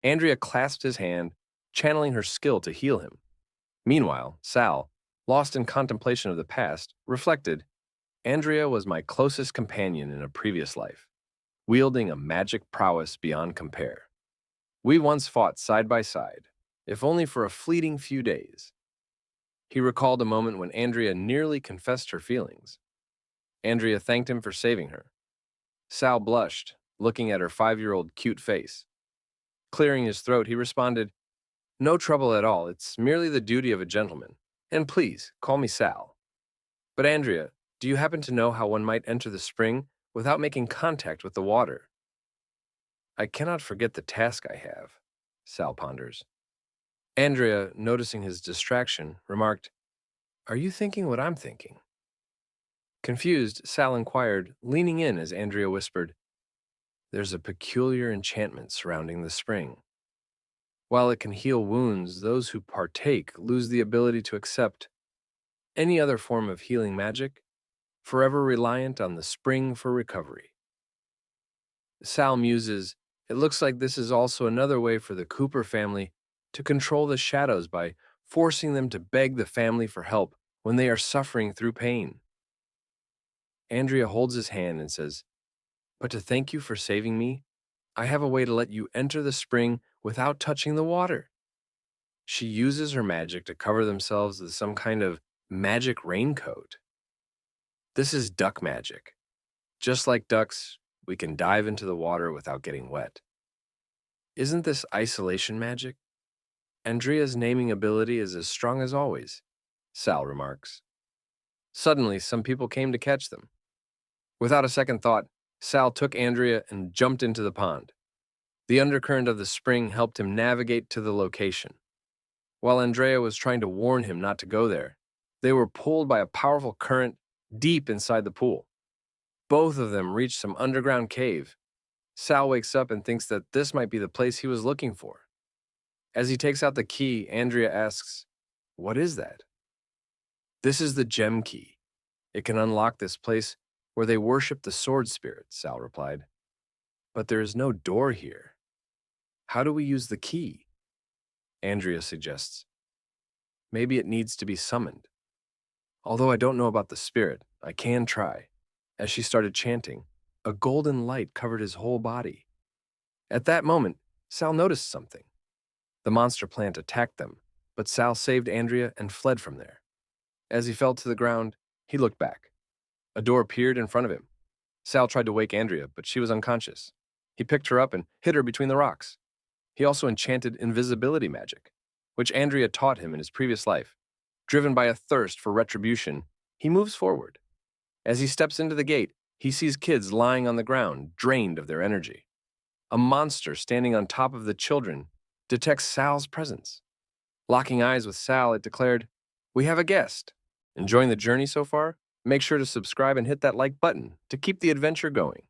Andrea clasped his hand, channeling her skill to heal him. Meanwhile, Sal, lost in contemplation of the past, reflected, Andrea was my closest companion in a previous life, wielding a magic prowess beyond compare. We once fought side by side, if only for a fleeting few days. He recalled a moment when Andrea nearly confessed her feelings. Andrea thanked him for saving her. Sal blushed, looking at her 5-year-old cute face. Clearing his throat, he responded, No trouble at all, it's merely the duty of a gentleman. And please, call me Sal. But Andrea, do you happen to know how one might enter the spring without making contact with the water? I cannot forget the task I have, Sal ponders. Andrea, noticing his distraction, remarked, Are you thinking what I'm thinking? Confused, Sal inquired, leaning in as Andrea whispered, There's a peculiar enchantment surrounding the spring. While it can heal wounds, those who partake lose the ability to accept any other form of healing magic, forever reliant on the spring for recovery. Sal muses, It looks like this is also another way for the Cooper family to control the shadows by forcing them to beg the family for help when they are suffering through pain. Andrea holds his hand and says, But to thank you for saving me, I have a way to let you enter the spring without touching the water. She uses her magic to cover themselves with some kind of magic raincoat. This is duck magic. Just like ducks, we can dive into the water without getting wet. Isn't this isolation magic? Andrea's naming ability is as strong as always, Sal remarks. Suddenly, some people came to catch them. Without a second thought, Sal took Andrea and jumped into the pond. The undercurrent of the spring helped him navigate to the location. While Andrea was trying to warn him not to go there, they were pulled by a powerful current deep inside the pool. Both of them reached some underground cave. Sal wakes up and thinks that this might be the place he was looking for. As he takes out the key, Andrea asks, What is that? This is the gem key. It can unlock this place where they worship the sword spirit, Sal replied. But there is no door here. How do we use the key? Andrea suggests. Maybe it needs to be summoned. Although I don't know about the spirit, I can try. As she started chanting, a golden light covered his whole body. At that moment, Sal noticed something. The monster plant attacked them, but Sal saved Andrea and fled from there. As he fell to the ground, he looked back. A door appeared in front of him. Sal tried to wake Andrea, but she was unconscious. He picked her up and hid her between the rocks. He also enchanted invisibility magic, which Andrea taught him in his previous life. Driven by a thirst for retribution, he moves forward. As he steps into the gate, he sees kids lying on the ground, drained of their energy. A monster standing on top of the children detects Sal's presence. Locking eyes with Sal, it declared, We have a guest. Enjoying the journey so far? Make sure to subscribe and hit that like button to keep the adventure going.